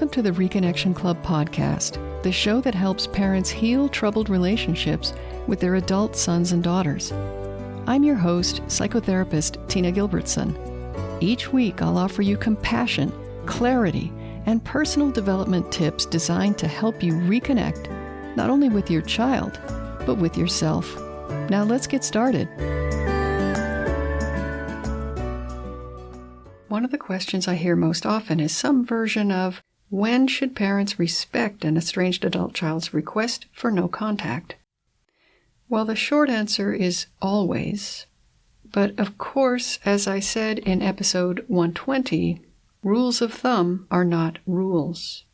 Welcome to the Reconnection Club podcast, the show that helps parents heal troubled relationships with their adult sons and daughters. I'm your host, psychotherapist Tina Gilbertson. Each week, I'll offer you compassion, clarity, and personal development tips designed to help you reconnect, not only with your child, but with yourself. Now let's get started. One of the questions I hear most often is some version of, when should parents respect an estranged adult child's request for no contact? Well, the short answer is always. But of course, as I said in episode 120, rules of thumb are not rules.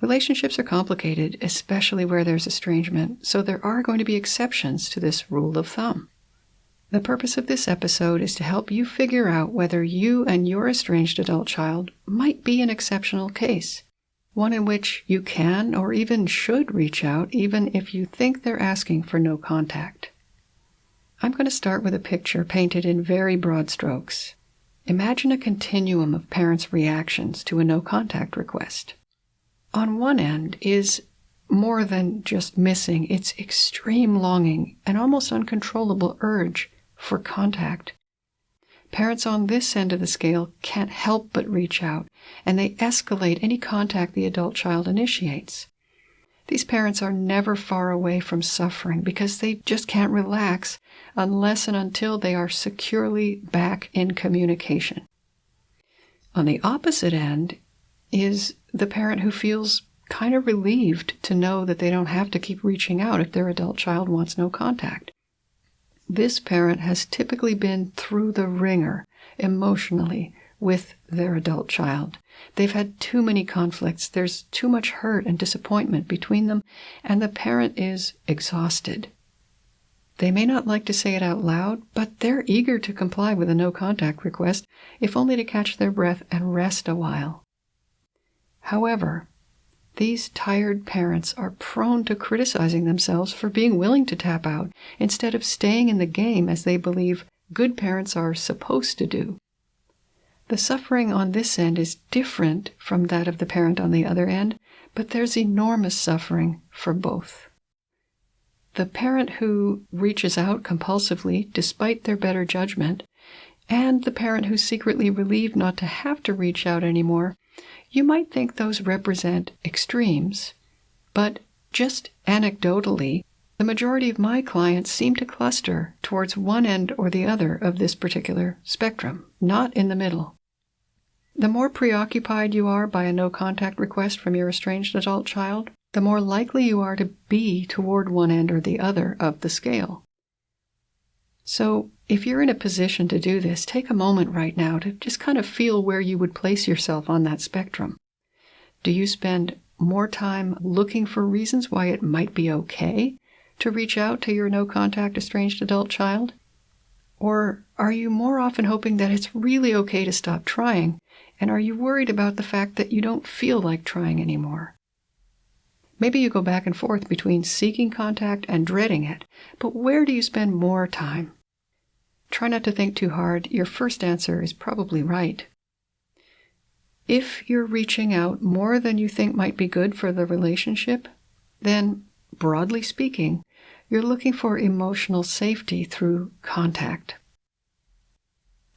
Relationships are complicated, especially where there's estrangement, so there are going to be exceptions to this rule of thumb. The purpose of this episode is to help you figure out whether you and your estranged adult child might be an exceptional case, one in which you can or even should reach out even if you think they're asking for no contact. I'm going to start with a picture painted in very broad strokes. Imagine a continuum of parents' reactions to a no contact request. On one end is more than just missing, it's extreme longing and almost uncontrollable urge for contact. Parents on this end of the scale can't help but reach out, and they escalate any contact the adult child initiates. These parents are never far away from suffering because they just can't relax unless and until they are securely back in communication. On the opposite end is the parent who feels kind of relieved to know that they don't have to keep reaching out if their adult child wants no contact. This parent has typically been through the ringer emotionally with their adult child. They've had too many conflicts. There's too much hurt and disappointment between them, and the parent is exhausted. They may not like to say it out loud, but they're eager to comply with a no-contact request, if only to catch their breath and rest a while. However, these tired parents are prone to criticizing themselves for being willing to tap out instead of staying in the game as they believe good parents are supposed to do. The suffering on this end is different from that of the parent on the other end, but there's enormous suffering for both. The parent who reaches out compulsively despite their better judgment, and the parent who's secretly relieved not to have to reach out anymore, you might think those represent extremes, but just anecdotally, the majority of my clients seem to cluster towards one end or the other of this particular spectrum, not in the middle. The more preoccupied you are by a no-contact request from your estranged adult child, the more likely you are to be toward one end or the other of the scale. So, if you're in a position to do this, take a moment right now to just kind of feel where you would place yourself on that spectrum. Do you spend more time looking for reasons why it might be okay to reach out to your no-contact estranged adult child? Or are you more often hoping that it's really okay to stop trying, and are you worried about the fact that you don't feel like trying anymore? Maybe you go back and forth between seeking contact and dreading it, but where do you spend more time? Try not to think too hard. Your first answer is probably right. If you're reaching out more than you think might be good for the relationship, then, broadly speaking, you're looking for emotional safety through contact.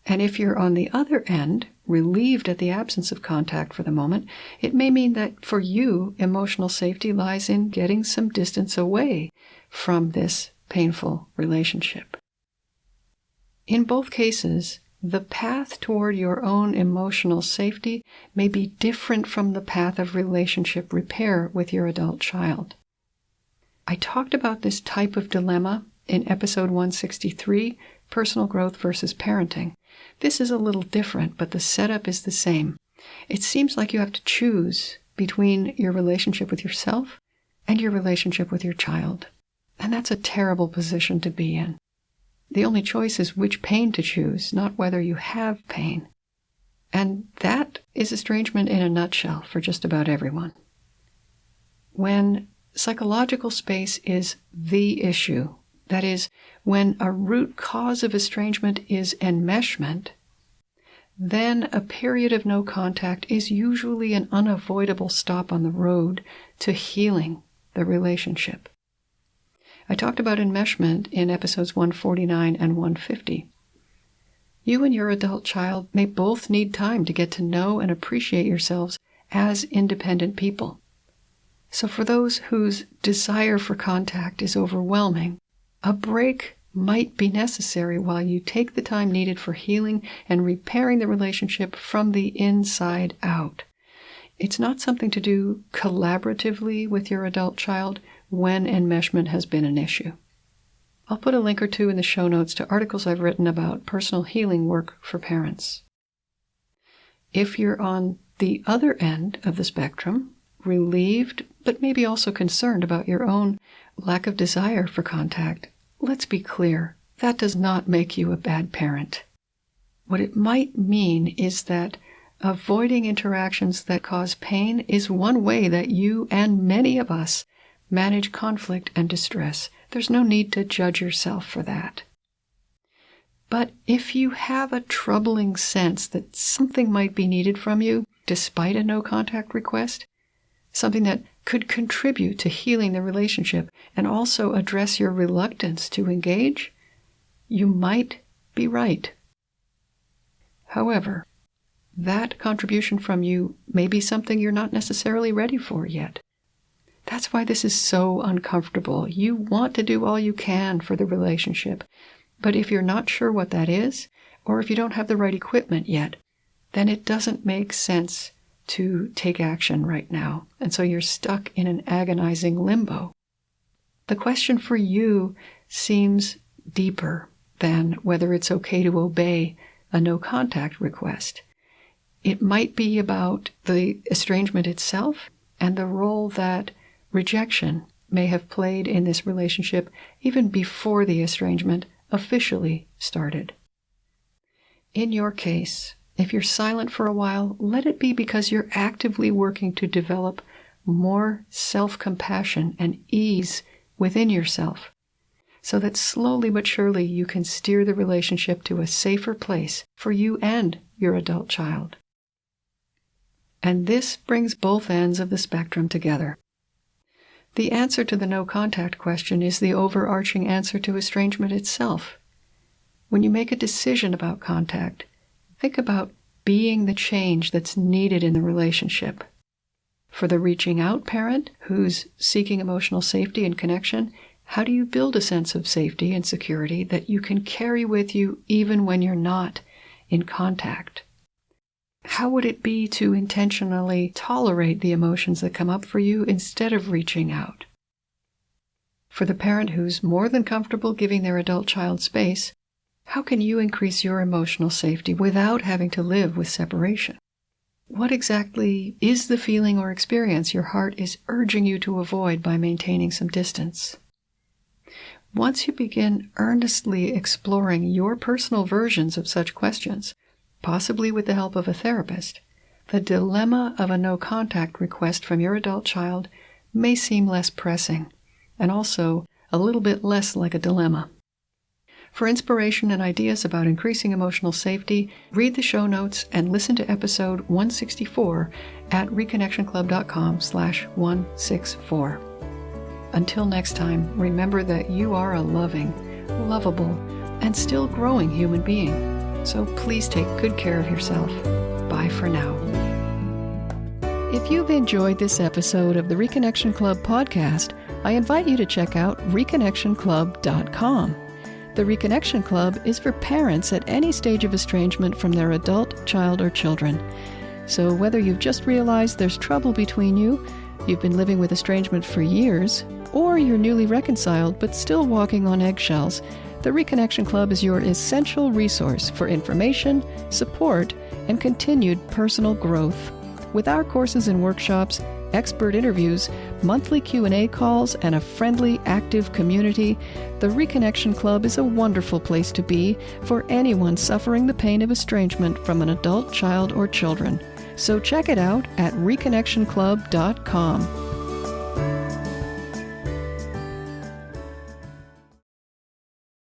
And if you're on the other end, relieved at the absence of contact for the moment, it may mean that for you, emotional safety lies in getting some distance away from this painful relationship. In both cases, the path toward your own emotional safety may be different from the path of relationship repair with your adult child. I talked about this type of dilemma in episode 163, Personal Growth versus Parenting. This is a little different, but the setup is the same. It seems like you have to choose between your relationship with yourself and your relationship with your child. And that's a terrible position to be in. The only choice is which pain to choose, not whether you have pain. And that is estrangement in a nutshell for just about everyone. When psychological space is the issue, that is, when a root cause of estrangement is enmeshment, then a period of no contact is usually an unavoidable stop on the road to healing the relationship. I talked about enmeshment in episodes 149 and 150. You and your adult child may both need time to get to know and appreciate yourselves as independent people. So for those whose desire for contact is overwhelming, a break might be necessary while you take the time needed for healing and repairing the relationship from the inside out. It's not something to do collaboratively with your adult child when enmeshment has been an issue. I'll put a link or two in the show notes to articles I've written about personal healing work for parents. If you're on the other end of the spectrum, relieved, but maybe also concerned about your own lack of desire for contact, let's be clear, that does not make you a bad parent. What it might mean is that avoiding interactions that cause pain is one way that you and many of us manage conflict and distress. There's no need to judge yourself for that. But if you have a troubling sense that something might be needed from you, despite a no-contact request, something that could contribute to healing the relationship and also address your reluctance to engage, you might be right. However, that contribution from you may be something you're not necessarily ready for yet. That's why this is so uncomfortable. You want to do all you can for the relationship, but if you're not sure what that is, or if you don't have the right equipment yet, then it doesn't make sense to take action right now, and so you're stuck in an agonizing limbo. The question for you seems deeper than whether it's okay to obey a no-contact request. It might be about the estrangement itself and the role that rejection may have played in this relationship even before the estrangement officially started. In your case, if you're silent for a while, let it be because you're actively working to develop more self-compassion and ease within yourself, so that slowly but surely you can steer the relationship to a safer place for you and your adult child. And this brings both ends of the spectrum together. The answer to the no-contact question is the overarching answer to estrangement itself. When you make a decision about contact, think about being the change that's needed in the relationship. For the reaching out parent who's seeking emotional safety and connection, how do you build a sense of safety and security that you can carry with you even when you're not in contact? How would it be to intentionally tolerate the emotions that come up for you instead of reaching out? For the parent who's more than comfortable giving their adult child space, how can you increase your emotional safety without having to live with separation? What exactly is the feeling or experience your heart is urging you to avoid by maintaining some distance? Once you begin earnestly exploring your personal versions of such questions, possibly with the help of a therapist, the dilemma of a no-contact request from your adult child may seem less pressing, and also a little bit less like a dilemma. For inspiration and ideas about increasing emotional safety, read the show notes and listen to episode 164 at reconnectionclub.com/164. Until next time, remember that you are a loving, lovable, and still growing human being. So please take good care of yourself. Bye for now. If you've enjoyed this episode of the Reconnection Club podcast, I invite you to check out reconnectionclub.com. The Reconnection Club is for parents at any stage of estrangement from their adult, child, or children. So whether you've just realized there's trouble between you, you've been living with estrangement for years, or you're newly reconciled but still walking on eggshells, the Reconnection Club is your essential resource for information, support, and continued personal growth. With our courses and workshops, expert interviews, monthly Q&A calls, and a friendly, active community, the Reconnection Club is a wonderful place to be for anyone suffering the pain of estrangement from an adult, child, or children. So check it out at reconnectionclub.com.